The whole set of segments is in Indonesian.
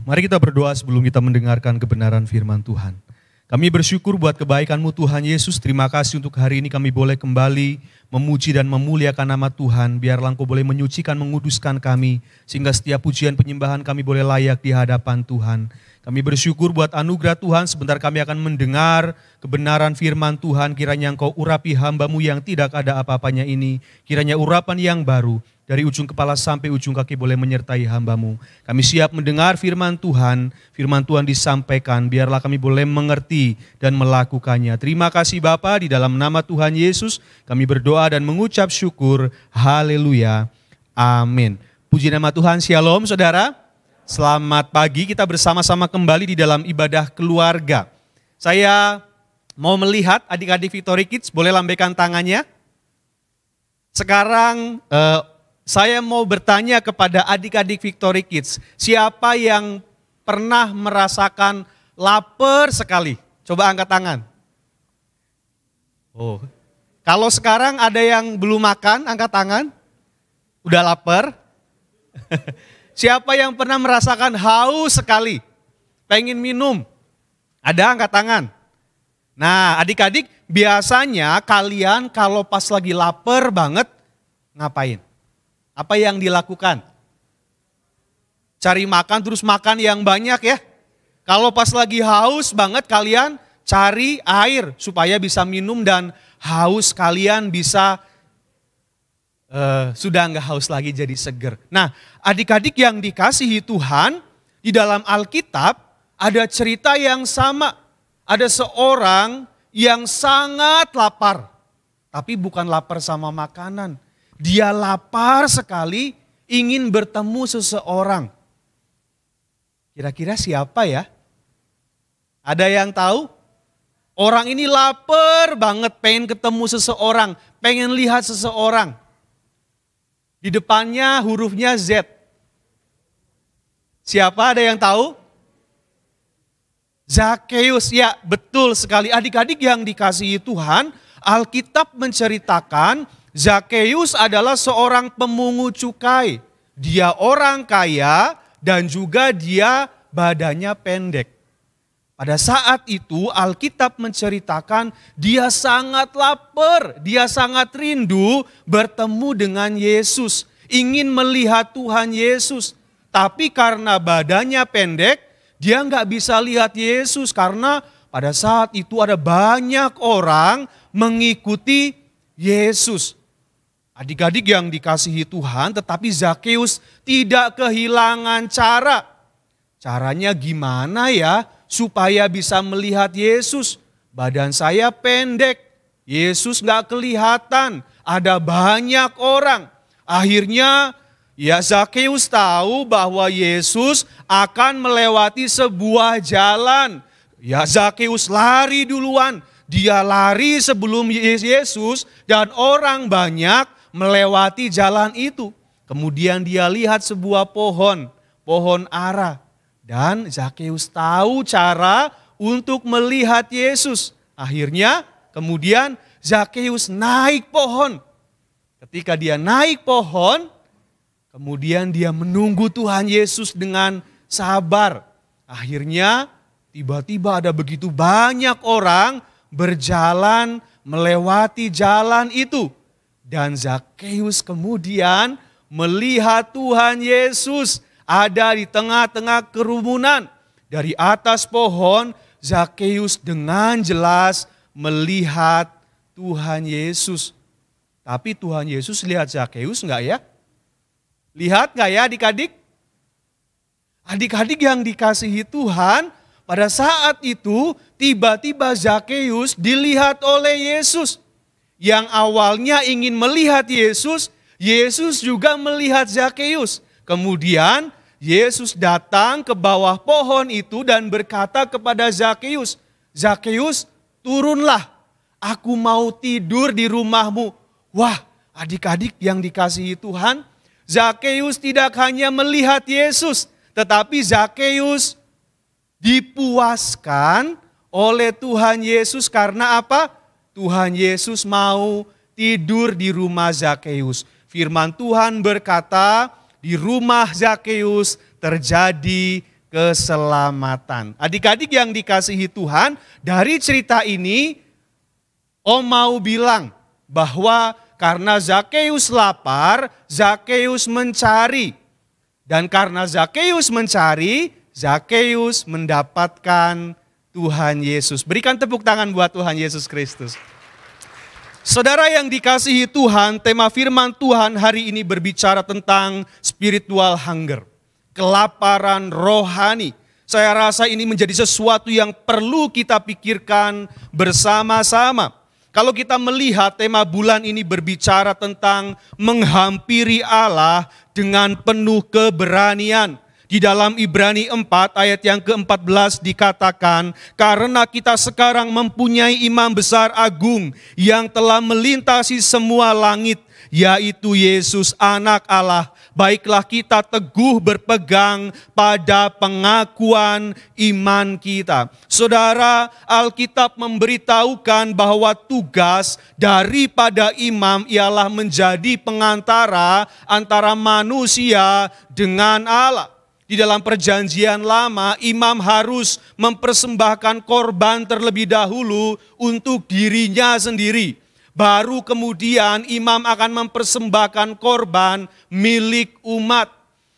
Mari kita berdoa sebelum kita mendengarkan kebenaran firman Tuhan. Kami bersyukur buat kebaikan-Mu Tuhan Yesus. Terima kasih untuk hari ini kami boleh kembali memuji dan memuliakan nama Tuhan. Biarlah Engkau boleh menyucikan, menguduskan kami. Sehingga setiap pujian penyembahan kami boleh layak di hadapan Tuhan. Kami bersyukur buat anugerah Tuhan. Sebentar kami akan mendengar kebenaran firman Tuhan. Kiranya Engkau urapi hamba-Mu yang tidak ada apa-apanya ini. Kiranya urapan yang baru. Dari ujung kepala sampai ujung kaki boleh menyertai hamba-Mu. Kami siap mendengar firman Tuhan disampaikan, biarlah kami boleh mengerti dan melakukannya. Terima kasih Bapa, di dalam nama Tuhan Yesus kami berdoa dan mengucap syukur. Haleluya. Amin. Puji nama Tuhan. Shalom saudara. Selamat pagi, kita bersama-sama kembali di dalam ibadah keluarga. Saya mau melihat adik-adik Victory Kids, boleh lambaikan tangannya. Sekarang saya mau bertanya kepada adik-adik Victory Kids, siapa yang pernah merasakan lapar sekali? Coba angkat tangan. Oh, kalau sekarang ada yang belum makan, angkat tangan. Udah lapar? Siapa yang pernah merasakan haus sekali? Pengen minum? Ada, angkat tangan. Nah, adik-adik, biasanya kalian kalau pas lagi lapar banget, ngapain? Apa yang dilakukan? Cari makan, terus makan yang banyak ya. Kalau pas lagi haus banget kalian cari air supaya bisa minum dan haus kalian bisa sudah nggak haus lagi, jadi seger. Nah, adik-adik yang dikasihi Tuhan, di dalam Alkitab ada cerita yang sama. Ada seorang yang sangat lapar, tapi bukan lapar sama makanan. Dia lapar sekali, ingin bertemu seseorang. Kira-kira siapa ya? Ada yang tahu? Orang ini lapar banget, pengen ketemu seseorang, pengen lihat seseorang. Di depannya hurufnya Z. Siapa, ada yang tahu? Zakeus, ya betul sekali. Adik-adik yang dikasihi Tuhan, Alkitab menceritakan Zakeus adalah seorang pemungut cukai. Dia orang kaya dan juga dia badannya pendek. Pada saat itu Alkitab menceritakan dia sangat lapar, dia sangat rindu bertemu dengan Yesus. Ingin melihat Tuhan Yesus. Tapi karena badannya pendek, dia nggak bisa lihat Yesus. Karena pada saat itu ada banyak orang mengikuti Yesus. Adik-adik yang dikasihi Tuhan, tetapi Zakeus tidak kehilangan cara. Caranya gimana ya supaya bisa melihat Yesus? Badan saya pendek, Yesus gak kelihatan, ada banyak orang. Akhirnya ya Zakeus tahu bahwa Yesus akan melewati sebuah jalan. Ya Zakeus lari duluan, dia lari sebelum Yesus dan orang banyak melewati jalan itu. Kemudian dia lihat sebuah pohon ara. Dan Zakeus tahu cara untuk melihat Yesus. Akhirnya kemudian Zakeus naik pohon. Ketika dia naik pohon, kemudian dia menunggu Tuhan Yesus dengan sabar. Akhirnya tiba-tiba ada begitu banyak orang berjalan melewati jalan itu. Dan Zakeus kemudian melihat Tuhan Yesus ada di tengah-tengah kerumunan. Dari atas pohon, Zakeus dengan jelas melihat Tuhan Yesus. Tapi Tuhan Yesus lihat Zakeus enggak ya? Lihat enggak ya adik-adik? Adik-adik yang dikasihi Tuhan, pada saat itu tiba-tiba Zakeus dilihat oleh Yesus. Yang awalnya ingin melihat Yesus, Yesus juga melihat Zakeus. Kemudian Yesus datang ke bawah pohon itu dan berkata kepada Zakeus, Zakeus, turunlah, aku mau tidur di rumahmu. Wah, adik-adik yang dikasihi Tuhan, Zakeus tidak hanya melihat Yesus, tetapi Zakeus dipuaskan oleh Tuhan Yesus karena apa? Tuhan Yesus mau tidur di rumah Zakeus. Firman Tuhan berkata, di rumah Zakeus terjadi keselamatan. Adik-adik yang dikasihi Tuhan, dari cerita ini Om mau bilang bahwa karena Zakeus lapar, Zakeus mencari. Dan karena Zakeus mencari, Zakeus mendapatkan Tuhan Yesus. Berikan tepuk tangan buat Tuhan Yesus Kristus. Saudara yang dikasihi Tuhan, tema firman Tuhan hari ini berbicara tentang spiritual hunger. Kelaparan rohani. Saya rasa ini menjadi sesuatu yang perlu kita pikirkan bersama-sama. Kalau kita melihat tema bulan ini berbicara tentang menghampiri Allah dengan penuh keberanian. Di dalam Ibrani 4 ayat yang ke-14 dikatakan, karena kita sekarang mempunyai imam besar agung yang telah melintasi semua langit, yaitu Yesus anak Allah. Baiklah kita teguh berpegang pada pengakuan iman kita. Saudara, Alkitab memberitahukan bahwa tugas daripada imam ialah menjadi pengantara antara manusia dengan Allah. Di dalam perjanjian lama, imam harus mempersembahkan korban terlebih dahulu untuk dirinya sendiri. Baru kemudian imam akan mempersembahkan korban milik umat.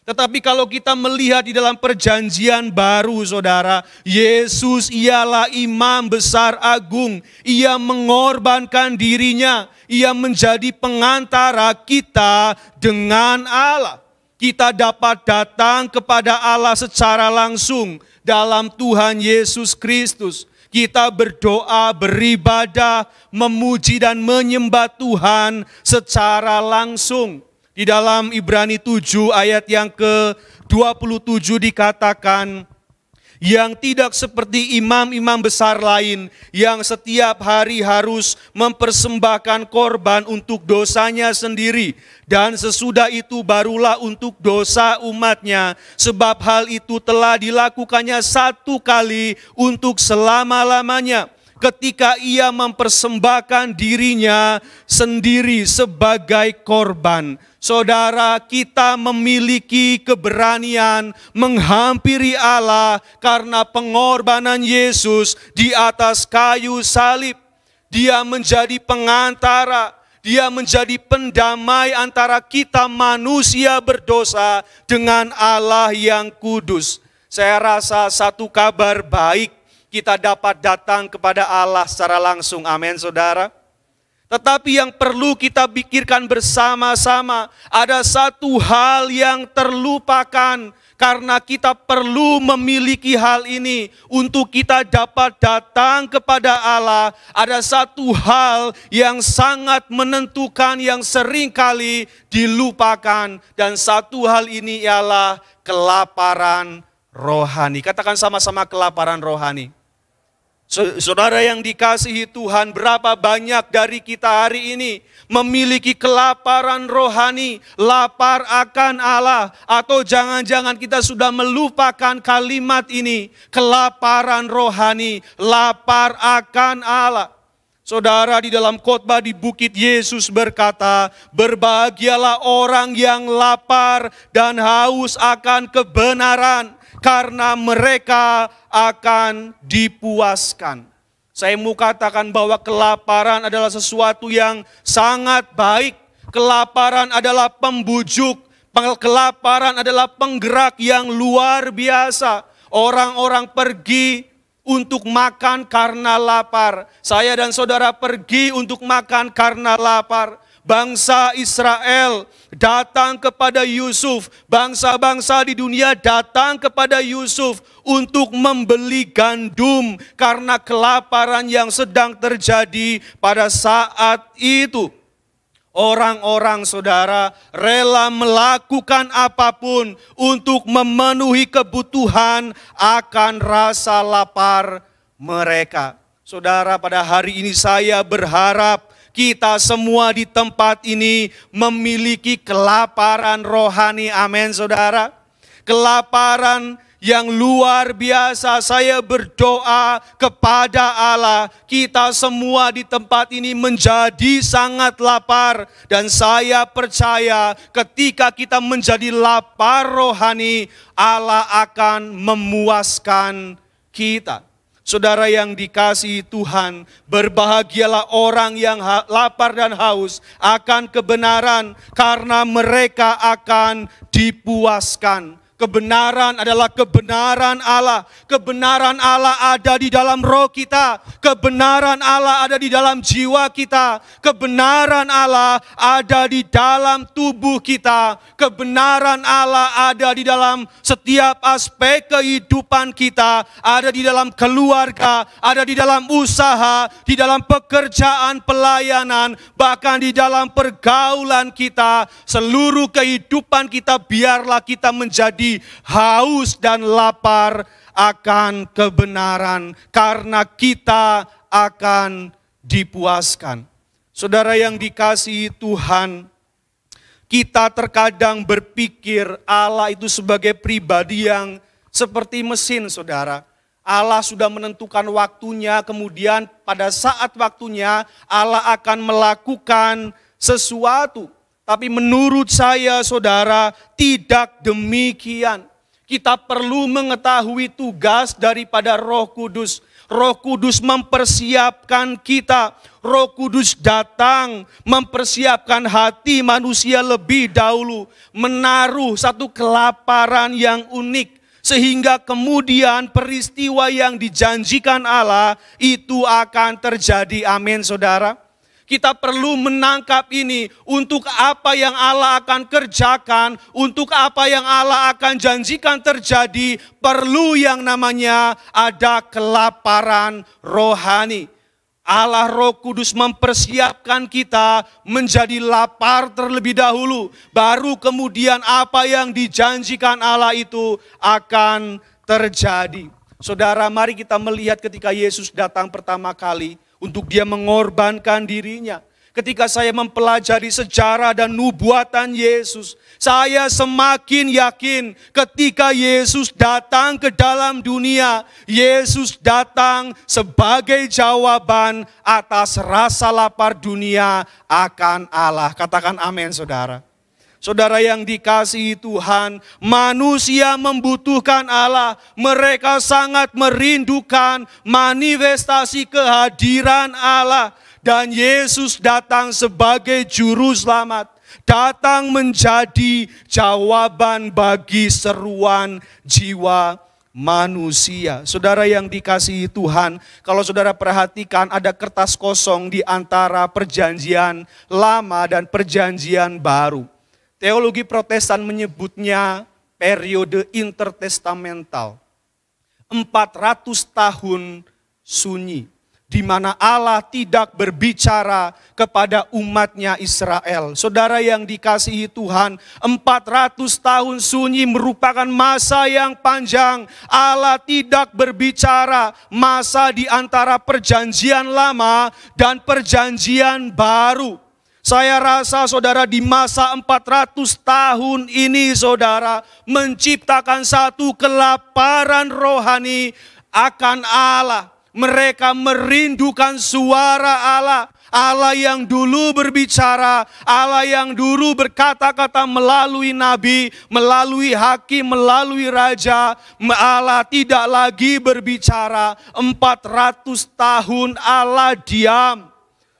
Tetapi kalau kita melihat di dalam perjanjian baru, saudara, Yesus ialah imam besar agung. Ia mengorbankan dirinya, ia menjadi pengantara kita dengan Allah. Kita dapat datang kepada Allah secara langsung dalam Tuhan Yesus Kristus. Kita berdoa, beribadah, memuji dan menyembah Tuhan secara langsung. Di dalam Ibrani 7 ayat yang ke-27 dikatakan, yang tidak seperti imam-imam besar lain yang setiap hari harus mempersembahkan korban untuk dosanya sendiri. Dan sesudah itu barulah untuk dosa umatnya. Sebab hal itu telah dilakukannya satu kali untuk selama-lamanya. Ketika ia mempersembahkan dirinya sendiri sebagai korban. Saudara, kita memiliki keberanian menghampiri Allah karena pengorbanan Yesus di atas kayu salib. Dia menjadi pengantara, dia menjadi pendamai antara kita manusia berdosa dengan Allah yang kudus. Saya rasa satu kabar baik, kita dapat datang kepada Allah secara langsung. Amin, saudara. Tetapi yang perlu kita pikirkan bersama-sama, ada satu hal yang terlupakan karena kita perlu memiliki hal ini untuk kita dapat datang kepada Allah. Ada satu hal yang sangat menentukan yang seringkali dilupakan, dan satu hal ini ialah kelaparan rohani. Katakan sama-sama, kelaparan rohani. Saudara yang dikasihi Tuhan, berapa banyak dari kita hari ini memiliki kelaparan rohani, lapar akan Allah, atau jangan-jangan kita sudah melupakan kalimat ini, kelaparan rohani, lapar akan Allah. Saudara, di dalam khotbah di Bukit Yesus berkata, berbahagialah orang yang lapar dan haus akan kebenaran, karena mereka akan dipuaskan. Saya mau katakan bahwa kelaparan adalah sesuatu yang sangat baik. Kelaparan adalah pembujuk, kelaparan adalah penggerak yang luar biasa. Orang-orang pergi untuk makan karena lapar. Saya dan saudara pergi untuk makan karena lapar. Bangsa Israel datang kepada Yusuf, bangsa-bangsa di dunia datang kepada Yusuf untuk membeli gandum karena kelaparan yang sedang terjadi pada saat itu. Orang-orang, saudara, rela melakukan apapun untuk memenuhi kebutuhan akan rasa lapar mereka. Saudara, pada hari ini saya berharap kita semua di tempat ini memiliki kelaparan rohani. Amin, saudara. Kelaparan yang luar biasa. Saya berdoa kepada Allah, kita semua di tempat ini menjadi sangat lapar. Dan saya percaya ketika kita menjadi lapar rohani, Allah akan memuaskan kita. Saudara yang dikasihi Tuhan, berbahagialah orang yang lapar dan haus akan kebenaran, karena mereka akan dipuaskan. Kebenaran adalah kebenaran Allah. Kebenaran Allah ada di dalam roh kita. Kebenaran Allah ada di dalam jiwa kita. Kebenaran Allah ada di dalam tubuh kita. Kebenaran Allah ada di dalam setiap aspek kehidupan kita. Ada di dalam keluarga, ada di dalam usaha, di dalam pekerjaan pelayanan, bahkan di dalam pergaulan kita. Seluruh kehidupan kita biarlah kita menjadi haus dan lapar akan kebenaran, karena kita akan dipuaskan. Saudara yang dikasihi Tuhan, kita terkadang berpikir Allah itu sebagai pribadi yang seperti mesin, saudara. Allah sudah menentukan waktunya, kemudian pada saat waktunya Allah akan melakukan sesuatu. Tapi menurut saya, saudara, tidak demikian. Kita perlu mengetahui tugas daripada Roh Kudus. Roh Kudus mempersiapkan kita. Roh Kudus datang mempersiapkan hati manusia lebih dahulu. Menaruh satu kelaparan yang unik. Sehingga kemudian peristiwa yang dijanjikan Allah itu akan terjadi. Amin, saudara. Kita perlu menangkap ini, untuk apa yang Allah akan kerjakan, untuk apa yang Allah akan janjikan terjadi, perlu yang namanya ada kelaparan rohani. Allah Roh Kudus mempersiapkan kita menjadi lapar terlebih dahulu, baru kemudian apa yang dijanjikan Allah itu akan terjadi. Saudara, mari kita melihat ketika Yesus datang pertama kali, untuk dia mengorbankan dirinya. Ketika saya mempelajari sejarah dan nubuatan Yesus, saya semakin yakin ketika Yesus datang ke dalam dunia, Yesus datang sebagai jawaban atas rasa lapar dunia akan Allah. Katakan amin, saudara. Saudara yang dikasihi Tuhan, manusia membutuhkan Allah. Mereka sangat merindukan manifestasi kehadiran Allah. Dan Yesus datang sebagai juru selamat. Datang menjadi jawaban bagi seruan jiwa manusia. Saudara yang dikasihi Tuhan, kalau saudara perhatikan ada kertas kosong di antara perjanjian lama dan perjanjian baru. Teologi Protestan menyebutnya periode intertestamental. 400 tahun sunyi, di mana Allah tidak berbicara kepada umatnya Israel. Saudara yang dikasihi Tuhan, 400 tahun sunyi merupakan masa yang panjang. Allah tidak berbicara, masa di antara perjanjian lama dan perjanjian baru. Saya rasa saudara di masa 400 tahun ini saudara menciptakan satu kelaparan rohani akan Allah. Mereka merindukan suara Allah. Allah yang dulu berbicara, Allah yang dulu berkata-kata melalui nabi, melalui hakim, melalui raja. Allah tidak lagi berbicara. 400 tahun Allah diam.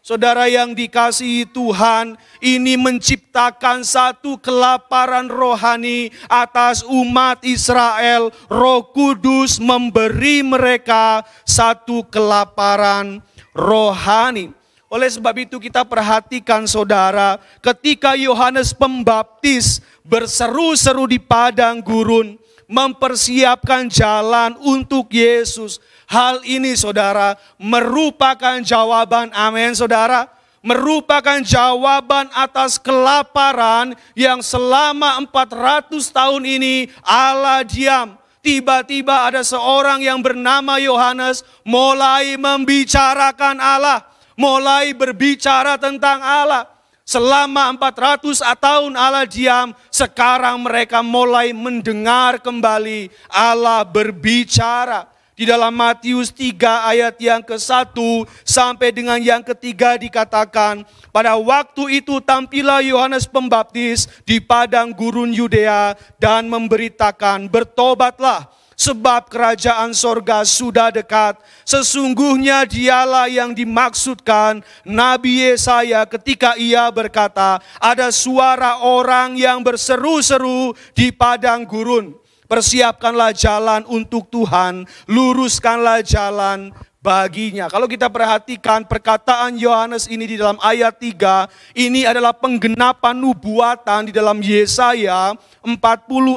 Saudara yang dikasihi Tuhan, ini menciptakan satu kelaparan rohani atas umat Israel. Roh Kudus memberi mereka satu kelaparan rohani. Oleh sebab itu kita perhatikan saudara, ketika Yohanes Pembaptis berseru-seru di padang gurun, mempersiapkan jalan untuk Yesus. Hal ini saudara merupakan jawaban, amin saudara, merupakan jawaban atas kelaparan yang selama 400 tahun ini Allah diam. Tiba-tiba ada seorang yang bernama Yohanes mulai membicarakan Allah, mulai berbicara tentang Allah. Selama 400 tahun Allah diam, sekarang mereka mulai mendengar kembali Allah berbicara. Di dalam Matius 3 ayat yang ke-1 sampai dengan yang ke-3 dikatakan, pada waktu itu tampillah Yohanes Pembaptis di padang gurun Yudea dan memberitakan, bertobatlah sebab kerajaan sorga sudah dekat. Sesungguhnya dialah yang dimaksudkan Nabi Yesaya ketika ia berkata, ada suara orang yang berseru-seru di padang gurun. Persiapkanlah jalan untuk Tuhan, luruskanlah jalan baginya. Kalau kita perhatikan perkataan Yohanes ini di dalam ayat 3, ini adalah penggenapan nubuatan di dalam Yesaya 40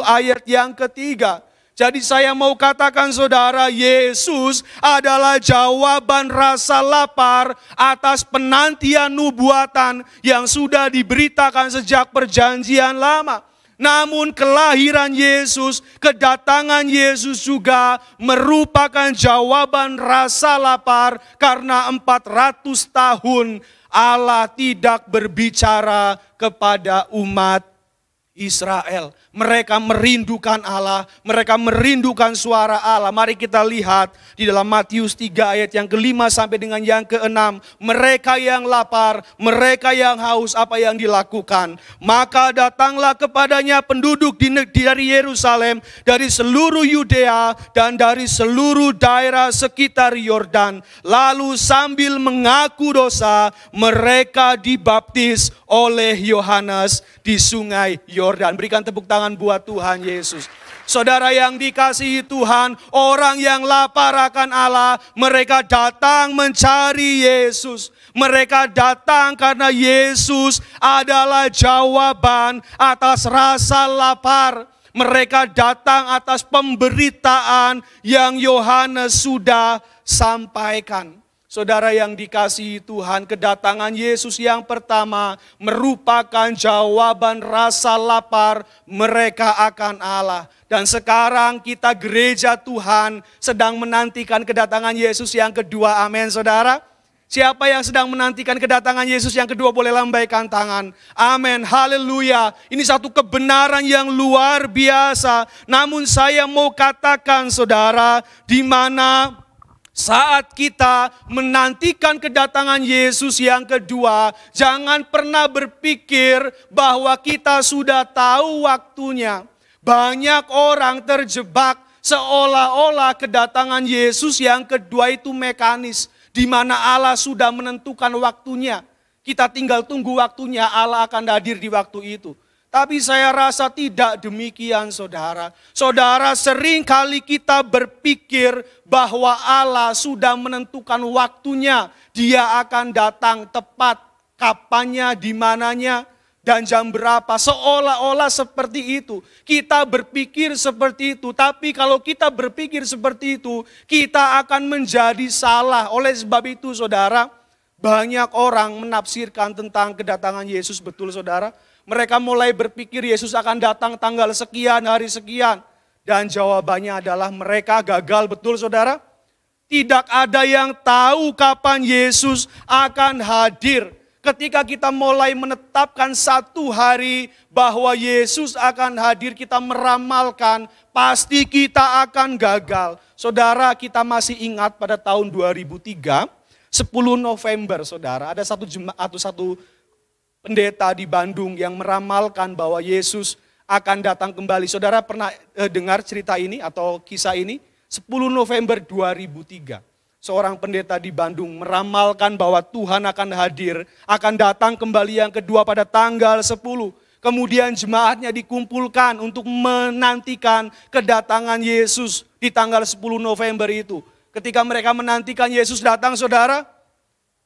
ayat yang ketiga. Jadi saya mau katakan saudara, Yesus adalah jawaban rasa lapar atas penantian nubuatan yang sudah diberitakan sejak perjanjian lama. Namun kelahiran Yesus, kedatangan Yesus juga merupakan jawaban rasa lapar karena 400 tahun Allah tidak berbicara kepada umat Israel. Mereka merindukan Allah, mereka merindukan suara Allah. Mari kita lihat di dalam Matius 3 ayat yang ke-5 sampai dengan yang ke-6. Mereka yang lapar, mereka yang haus, apa yang dilakukan? Maka datanglah kepadanya penduduk dari Yerusalem, dari seluruh Yudea dan dari seluruh daerah sekitar Yordan. Lalu sambil mengaku dosa, mereka dibaptis oleh Yohanes di sungai Yordan. Berikan tepuk tangan buat Tuhan Yesus. Saudara yang dikasihi Tuhan, orang yang lapar akan Allah, mereka datang mencari Yesus. Mereka datang karena Yesus adalah jawaban atas rasa lapar. Mereka datang atas pemberitaan yang Yohanes sudah sampaikan. Saudara yang dikasihi Tuhan, kedatangan Yesus yang pertama merupakan jawaban rasa lapar mereka akan Allah. Dan sekarang kita gereja Tuhan sedang menantikan kedatangan Yesus yang kedua. Amin saudara. Siapa yang sedang menantikan kedatangan Yesus yang kedua boleh lambaikan tangan. Amin, haleluya. Ini satu kebenaran yang luar biasa. Namun saya mau katakan saudara, di mana saat kita menantikan kedatangan Yesus yang kedua, jangan pernah berpikir bahwa kita sudah tahu waktunya. Banyak orang terjebak seolah-olah kedatangan Yesus yang kedua itu mekanis, di mana Allah sudah menentukan waktunya. Kita tinggal tunggu waktunya, Allah akan hadir di waktu itu. Tapi saya rasa tidak demikian saudara. Saudara, sering kali kita berpikir bahwa Allah sudah menentukan waktunya. Dia akan datang tepat kapannya, di mananya, dan jam berapa. Seolah-olah seperti itu. Kita berpikir seperti itu. Tapi kalau kita berpikir seperti itu, kita akan menjadi salah. Oleh sebab itu saudara, banyak orang menafsirkan tentang kedatangan Yesus, betul saudara. Mereka mulai berpikir Yesus akan datang tanggal sekian, hari sekian. Dan jawabannya adalah mereka gagal, betul saudara? Tidak ada yang tahu kapan Yesus akan hadir. Ketika kita mulai menetapkan satu hari bahwa Yesus akan hadir, kita meramalkan, pasti kita akan gagal. Saudara, kita masih ingat pada tahun 2003, 10 November saudara, ada satu jemaat atau satu pendeta di Bandung yang meramalkan bahwa Yesus akan datang kembali. Saudara pernah dengar cerita ini atau kisah ini? 10 November 2003. Seorang pendeta di Bandung meramalkan bahwa Tuhan akan hadir, akan datang kembali yang kedua pada tanggal 10. Kemudian jemaatnya dikumpulkan untuk menantikan kedatangan Yesus di tanggal 10 November itu. Ketika mereka menantikan Yesus datang saudara,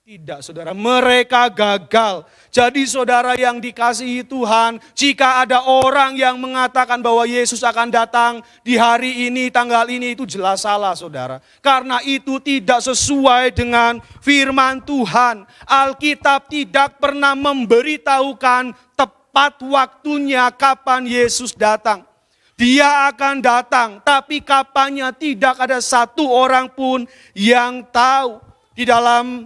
tidak saudara, mereka gagal. Jadi saudara yang dikasihi Tuhan, jika ada orang yang mengatakan bahwa Yesus akan datang di hari ini, tanggal ini, itu jelas salah saudara. Karena itu tidak sesuai dengan firman Tuhan. Alkitab tidak pernah memberitahukan tepat waktunya kapan Yesus datang. Dia akan datang, tapi kapannya tidak ada satu orang pun yang tahu. Di dalam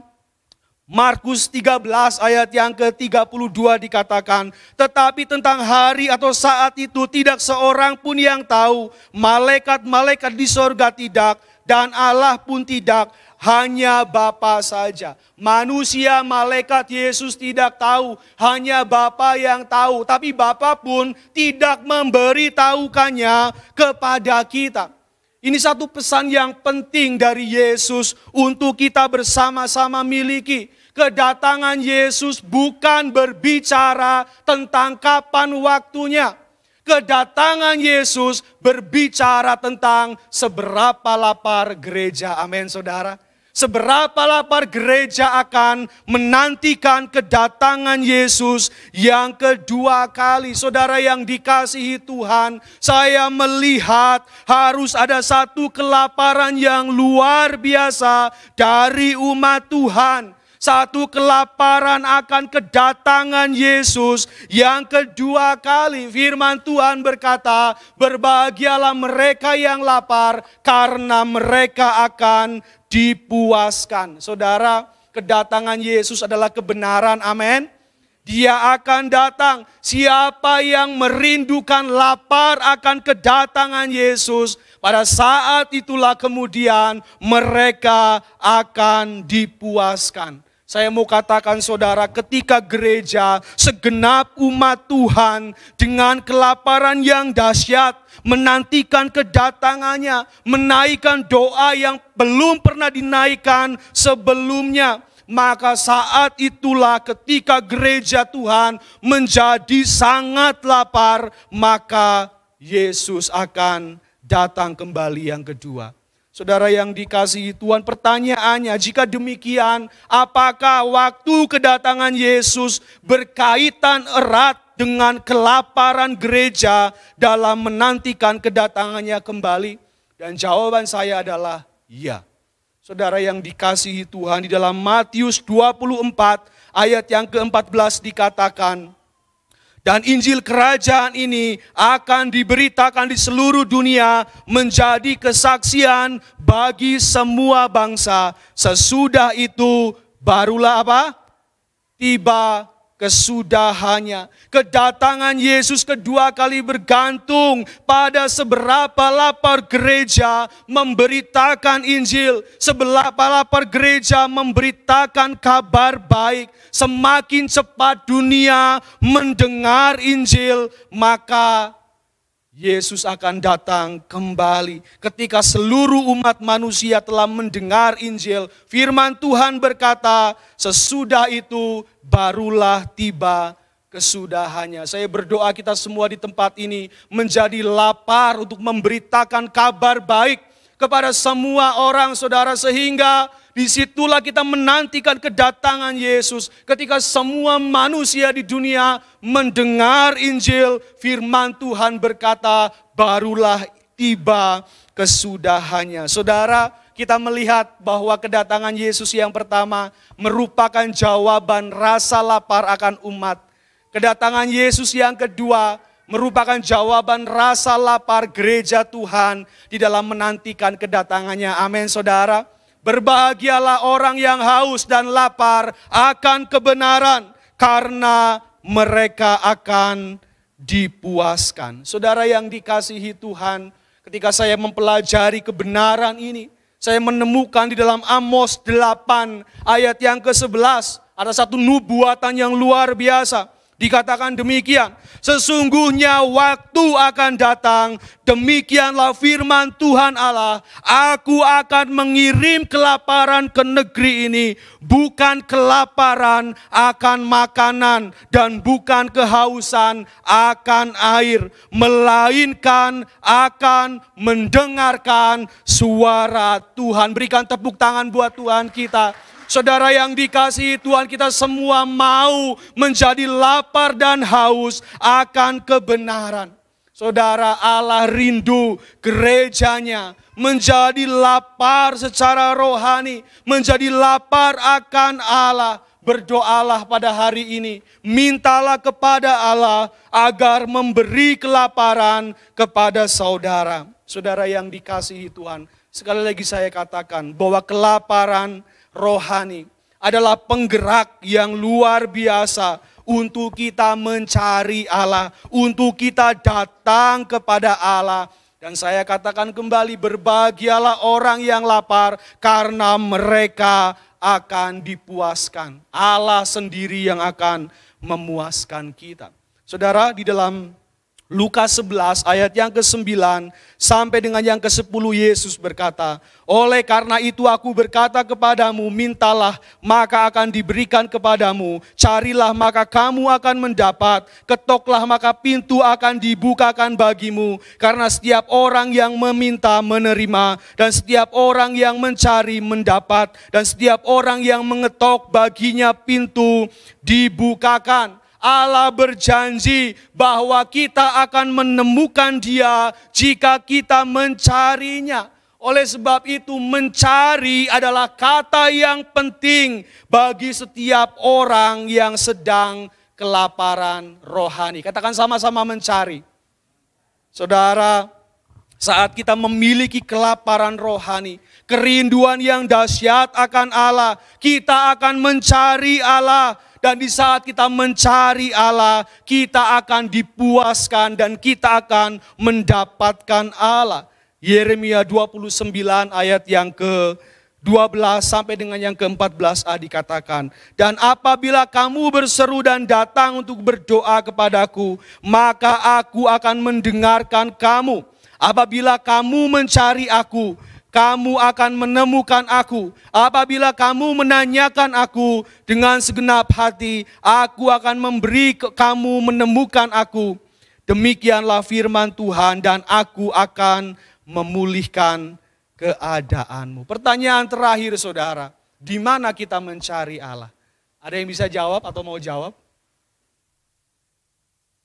Markus 13 ayat yang ke-32 dikatakan, tetapi tentang hari atau saat itu tidak seorang pun yang tahu, malaikat-malaikat di sorga tidak, dan Allah pun tidak, hanya Bapa saja. Manusia, malaikat, Yesus tidak tahu, hanya Bapa yang tahu. Tapi Bapa pun tidak memberitahukannya kepada kita. Ini satu pesan yang penting dari Yesus untuk kita bersama-sama miliki. Kedatangan Yesus bukan berbicara tentang kapan waktunya. Kedatangan Yesus berbicara tentang seberapa lapar gereja. Amin, saudara. Seberapa lapar gereja akan menantikan kedatangan Yesus yang kedua kali. Saudara yang dikasihi Tuhan, saya melihat harus ada satu kelaparan yang luar biasa dari umat Tuhan. Satu kelaparan akan kedatangan Yesus yang kedua kali. Firman Tuhan berkata, berbahagialah mereka yang lapar karena mereka akan dipuaskan. Saudara, kedatangan Yesus adalah kebenaran, amin. Dia akan datang. Siapa yang merindukan lapar akan kedatangan Yesus, pada saat itulah kemudian mereka akan dipuaskan. Saya mau katakan saudara, ketika gereja segenap umat Tuhan dengan kelaparan yang dahsyat menantikan kedatangannya, menaikkan doa yang belum pernah dinaikkan sebelumnya, maka saat itulah ketika gereja Tuhan menjadi sangat lapar, maka Yesus akan datang kembali yang kedua. Saudara yang dikasihi Tuhan, pertanyaannya, jika demikian, apakah waktu kedatangan Yesus berkaitan erat dengan kelaparan gereja dalam menantikan kedatangannya kembali? Dan jawaban saya adalah iya. Saudara yang dikasihi Tuhan, di dalam Matius 24 ayat yang ke-14 dikatakan, dan Injil kerajaan ini akan diberitakan di seluruh dunia menjadi kesaksian bagi semua bangsa. Sesudah itu barulah apa? Tiba kesudahannya. Kedatangan Yesus kedua kali bergantung pada seberapa lapar gereja memberitakan Injil. Seberapa lapar gereja memberitakan kabar baik. Semakin cepat dunia mendengar Injil, maka Yesus akan datang kembali. Ketika seluruh umat manusia telah mendengar Injil, firman Tuhan berkata, sesudah itu barulah tiba kesudahannya. Saya berdoa kita semua di tempat ini menjadi lapar untuk memberitakan kabar baik kepada semua orang, saudara, sehingga disitulah kita menantikan kedatangan Yesus. Ketika semua manusia di dunia mendengar Injil, firman Tuhan berkata, barulah tiba kesudahannya. Saudara, kita melihat bahwa kedatangan Yesus yang pertama merupakan jawaban rasa lapar akan umat. Kedatangan Yesus yang kedua merupakan jawaban rasa lapar gereja Tuhan di dalam menantikan kedatangannya. Amin, saudara. Berbahagialah orang yang haus dan lapar akan kebenaran, karena mereka akan dipuaskan. Saudara yang dikasihi Tuhan, ketika saya mempelajari kebenaran ini, saya menemukan di dalam Amos 8 ayat yang ke-11, ada satu nubuatan yang luar biasa. Dikatakan demikian, sesungguhnya waktu akan datang, demikianlah firman Tuhan Allah, aku akan mengirim kelaparan ke negeri ini, bukan kelaparan akan makanan dan bukan kehausan akan air, melainkan akan mendengarkan suara Tuhan. Berikan tepuk tangan buat Tuhan kita. Saudara yang dikasihi Tuhan, kita semua mau menjadi lapar dan haus akan kebenaran. Saudara, Allah rindu gerejanya menjadi lapar secara rohani, menjadi lapar akan Allah. Berdoalah pada hari ini, mintalah kepada Allah agar memberi kelaparan kepada saudara. Saudara yang dikasihi Tuhan, sekali lagi saya katakan bahwa kelaparan rohani adalah penggerak yang luar biasa untuk kita mencari Allah, untuk kita datang kepada Allah. Dan saya katakan kembali, berbahagialah orang yang lapar karena mereka akan dipuaskan. Allah sendiri yang akan memuaskan kita. Saudara, di dalam Lukas 11 ayat yang ke-9 sampai dengan yang ke-10 Yesus berkata, oleh karena itu aku berkata kepadamu, mintalah maka akan diberikan kepadamu, carilah maka kamu akan mendapat, ketoklah maka pintu akan dibukakan bagimu. Karena setiap orang yang meminta menerima, dan setiap orang yang mencari mendapat, dan setiap orang yang mengetok baginya pintu dibukakan. Allah berjanji bahwa kita akan menemukan Dia jika kita mencarinya. Oleh sebab itu mencari adalah kata yang penting bagi setiap orang yang sedang kelaparan rohani. Katakan sama-sama mencari. Saudara, saat kita memiliki kelaparan rohani, kerinduan yang dahsyat akan Allah, kita akan mencari Allah. Dan di saat kita mencari Allah, kita akan dipuaskan dan kita akan mendapatkan Allah. Yeremia 29 ayat yang ke-12 sampai dengan yang ke-14a dikatakan, dan apabila kamu berseru dan datang untuk berdoa kepadaku, maka aku akan mendengarkan kamu. Apabila kamu mencari aku, kamu akan menemukan aku. Apabila kamu menanyakan aku dengan segenap hati, aku akan memberi kamu menemukan aku. Demikianlah firman Tuhan, dan aku akan memulihkan keadaanmu. Pertanyaan terakhir saudara, di mana kita mencari Allah? Ada yang bisa jawab atau mau jawab?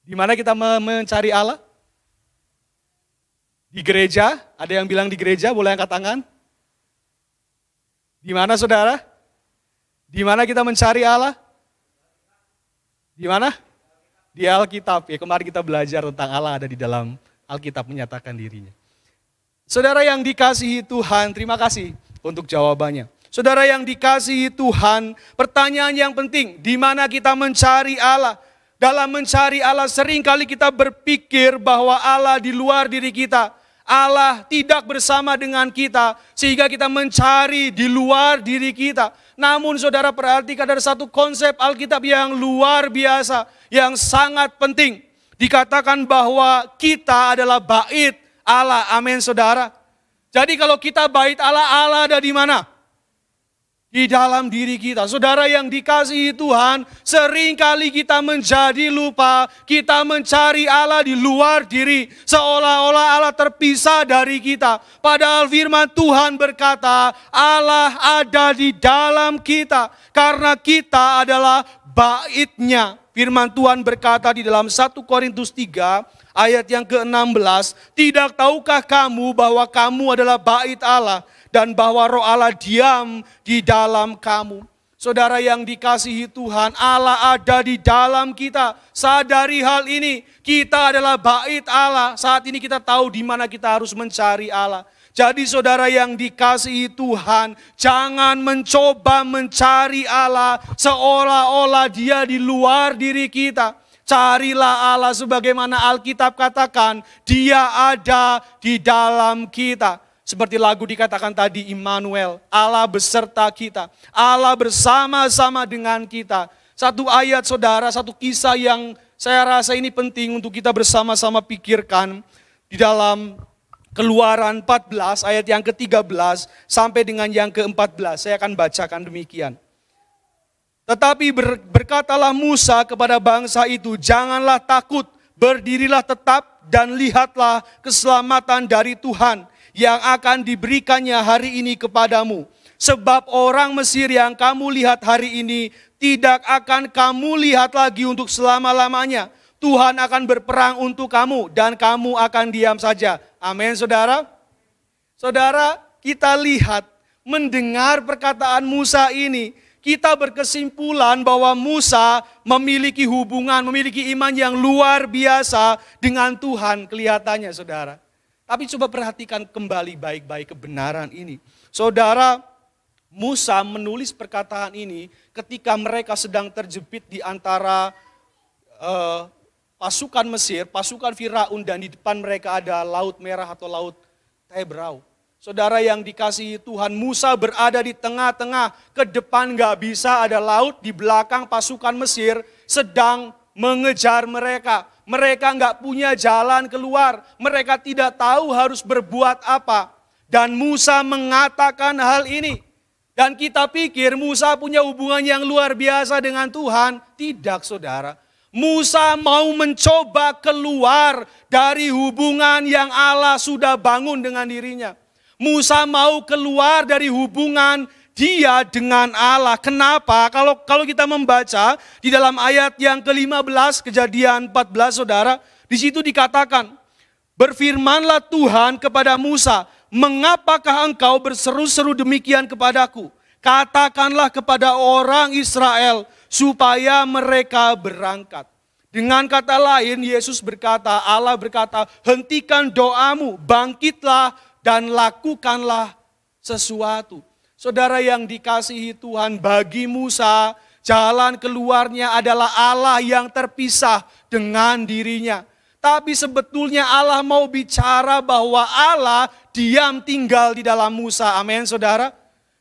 Di mana kita mencari Allah? Di gereja, ada yang bilang di gereja, boleh angkat tangan. Di mana saudara? Di mana kita mencari Allah? Di mana? Di Alkitab. Ya, kemarin kita belajar tentang Allah ada di dalam Alkitab menyatakan dirinya. Saudara yang dikasihi Tuhan, terima kasih untuk jawabannya. Saudara yang dikasihi Tuhan, pertanyaan yang penting, di mana kita mencari Allah? Dalam mencari Allah seringkali kita berpikir bahwa Allah di luar diri kita. Allah tidak bersama dengan kita sehingga kita mencari di luar diri kita. Namun saudara perhatikan ada satu konsep Alkitab yang luar biasa, yang sangat penting. Dikatakan bahwa kita adalah bait Allah. Amin saudara. Jadi kalau kita bait Allah, Allah ada di mana? Di dalam diri kita. Saudara yang dikasihi Tuhan, seringkali kita menjadi lupa, kita mencari Allah di luar diri, seolah-olah Allah terpisah dari kita. Padahal firman Tuhan berkata, Allah ada di dalam kita, karena kita adalah bait-Nya. Firman Tuhan berkata di dalam 1 Korintus 3 ayat yang ke-16, tidak tahukah kamu bahwa kamu adalah bait Allah, dan bahwa roh Allah diam di dalam kamu. Saudara yang dikasihi Tuhan, Allah ada di dalam kita. Sadari hal ini, kita adalah bait Allah. Saat ini kita tahu di mana kita harus mencari Allah. Jadi saudara yang dikasihi Tuhan, jangan mencoba mencari Allah seolah-olah Dia di luar diri kita. Carilah Allah sebagaimana Alkitab katakan, Dia ada di dalam kita. Seperti lagu dikatakan tadi, Immanuel, Allah beserta kita, Allah bersama-sama dengan kita. Satu ayat saudara, satu kisah yang saya rasa ini penting untuk kita bersama-sama pikirkan. Di dalam Keluaran 14 ayat yang ke-13 sampai dengan yang ke-14, saya akan bacakan demikian. Tetapi berkatalah Musa kepada bangsa itu, janganlah takut, berdirilah tetap dan lihatlah keselamatan dari Tuhan yang akan diberikannya hari ini kepadamu. Sebab orang Mesir yang kamu lihat hari ini tidak akan kamu lihat lagi untuk selama-lamanya. Tuhan akan berperang untuk kamu dan kamu akan diam saja. Amin saudara. Saudara, kita lihat, mendengar perkataan Musa ini, kita berkesimpulan bahwa Musa memiliki hubungan, memiliki iman yang luar biasa dengan Tuhan kelihatannya saudara. Tapi coba perhatikan kembali baik-baik kebenaran ini. Saudara, Musa menulis perkataan ini ketika mereka sedang terjepit di antara pasukan Mesir, pasukan Firaun, dan di depan mereka ada Laut Merah atau Laut Tebrau. Saudara yang dikasihi Tuhan, Musa berada di tengah-tengah, ke depan gak bisa ada laut, di belakang pasukan Mesir sedang mengejar mereka. Mereka gak punya jalan keluar, mereka tidak tahu harus berbuat apa. Dan Musa mengatakan hal ini. Dan kita pikir Musa punya hubungan yang luar biasa dengan Tuhan. Tidak, saudara. Musa mau mencoba keluar dari hubungan yang Allah sudah bangun dengan dirinya. Musa mau keluar dari hubungan dia dengan Allah. Kenapa? Kalau kita membaca di dalam ayat yang ke-15 Kejadian 14, saudara, di situ dikatakan, berfirmanlah Tuhan kepada Musa, mengapakah engkau berseru-seru demikian kepadaku? Katakanlah kepada orang Israel supaya mereka berangkat. Dengan kata lain, Yesus berkata, Allah berkata, hentikan doamu, bangkitlah dan lakukanlah sesuatu. Saudara yang dikasihi Tuhan, bagi Musa, jalan keluarnya adalah Allah yang terpisah dengan dirinya. Tapi sebetulnya Allah mau bicara bahwa Allah diam tinggal di dalam Musa. Amin, saudara.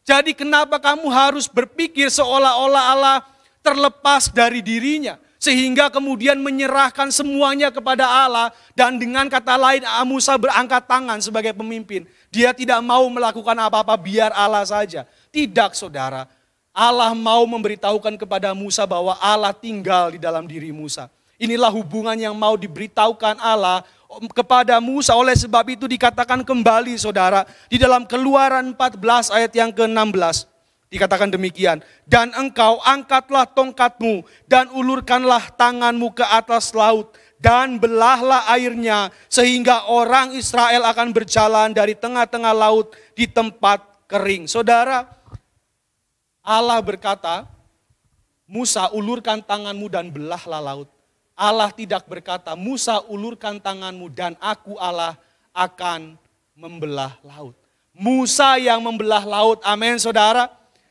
Jadi kenapa kamu harus berpikir seolah-olah Allah terlepas dari dirinya? Sehingga kemudian menyerahkan semuanya kepada Allah. Dan dengan kata lain, Musa berangkat tangan sebagai pemimpin. Dia tidak mau melakukan apa-apa, biar Allah saja. Tidak, saudara. Allah mau memberitahukan kepada Musa bahwa Allah tinggal di dalam diri Musa. Inilah hubungan yang mau diberitahukan Allah kepada Musa. Oleh sebab itu dikatakan kembali, saudara, di dalam Keluaran 14 ayat yang ke-16. Dikatakan demikian, dan engkau angkatlah tongkatmu dan ulurkanlah tanganmu ke atas laut dan belahlah airnya sehingga orang Israel akan berjalan dari tengah-tengah laut di tempat kering. Saudara, Allah berkata, Musa ulurkan tanganmu dan belahlah laut. Allah tidak berkata, Musa ulurkan tanganmu dan aku Allah akan membelah laut. Musa yang membelah laut, amin, saudara.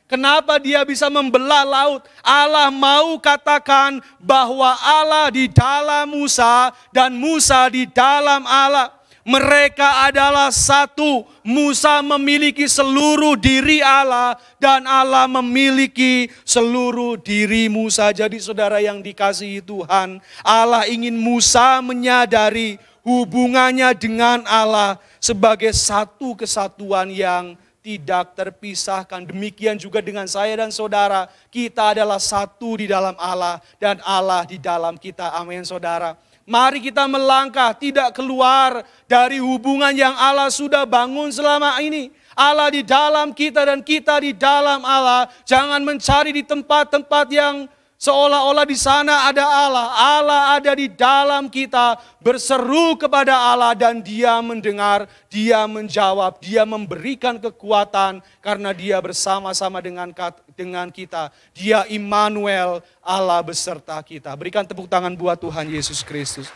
Kenapa dia bisa membelah laut? Allah mau katakan bahwa Allah di dalam Musa dan Musa di dalam Allah. Mereka adalah satu. Musa memiliki seluruh diri Allah dan Allah memiliki seluruh diri Musa. Jadi saudara yang dikasihi Tuhan, Allah ingin Musa menyadari hubungannya dengan Allah sebagai satu kesatuan yang tidak terpisahkan. Demikian juga dengan saya dan saudara. Kita adalah satu di dalam Allah dan Allah di dalam kita. Amin, saudara. Mari kita melangkah tidak keluar dari hubungan yang Allah sudah bangun selama ini. Allah di dalam kita dan kita di dalam Allah. Jangan mencari di tempat-tempat yang seolah-olah di sana ada Allah. Allah ada di dalam kita. Berseru kepada Allah dan Dia mendengar, Dia menjawab, Dia memberikan kekuatan karena Dia bersama-sama dengan kita. Dia Immanuel, Allah beserta kita. Berikan tepuk tangan buat Tuhan Yesus Kristus.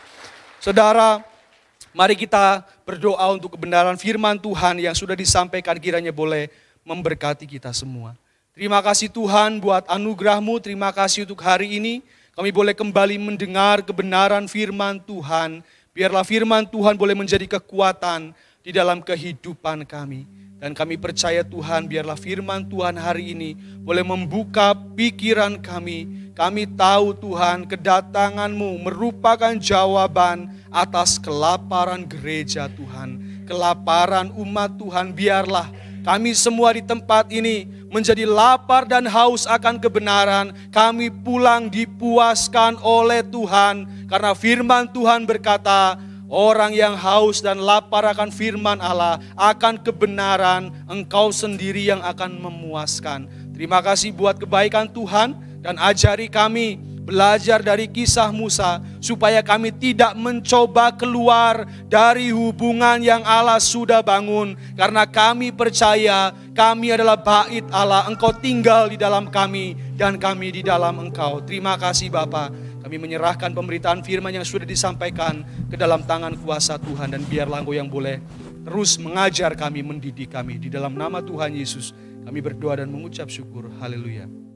Saudara, mari kita berdoa untuk kebenaran firman Tuhan yang sudah disampaikan, kiranya boleh memberkati kita semua. Terima kasih Tuhan buat anugerah-Mu, terima kasih untuk hari ini. Kami boleh kembali mendengar kebenaran firman Tuhan. Biarlah firman Tuhan boleh menjadi kekuatan di dalam kehidupan kami. Dan kami percaya Tuhan, biarlah firman Tuhan hari ini boleh membuka pikiran kami. Kami tahu Tuhan, kedatangan-Mu merupakan jawaban atas kelaparan gereja Tuhan. Kelaparan umat Tuhan, biarlah kami semua di tempat ini menjadi lapar dan haus akan kebenaran. Kami pulang dipuaskan oleh Tuhan. Karena firman Tuhan berkata, orang yang haus dan lapar akan firman Allah, akan kebenaran, engkau sendiri yang akan memuaskan. Terima kasih buat kebaikan Tuhan dan ajari kami belajar dari kisah Musa supaya kami tidak mencoba keluar dari hubungan yang Allah sudah bangun, karena kami percaya kami adalah bait Allah, Engkau tinggal di dalam kami dan kami di dalam Engkau. Terima kasih Bapa. Kami menyerahkan pemberitaan firman yang sudah disampaikan ke dalam tangan kuasa Tuhan. Dan biarlah Engkau yang boleh terus mengajar kami, mendidik kami. Di dalam nama Tuhan Yesus kami berdoa dan mengucap syukur. Haleluya.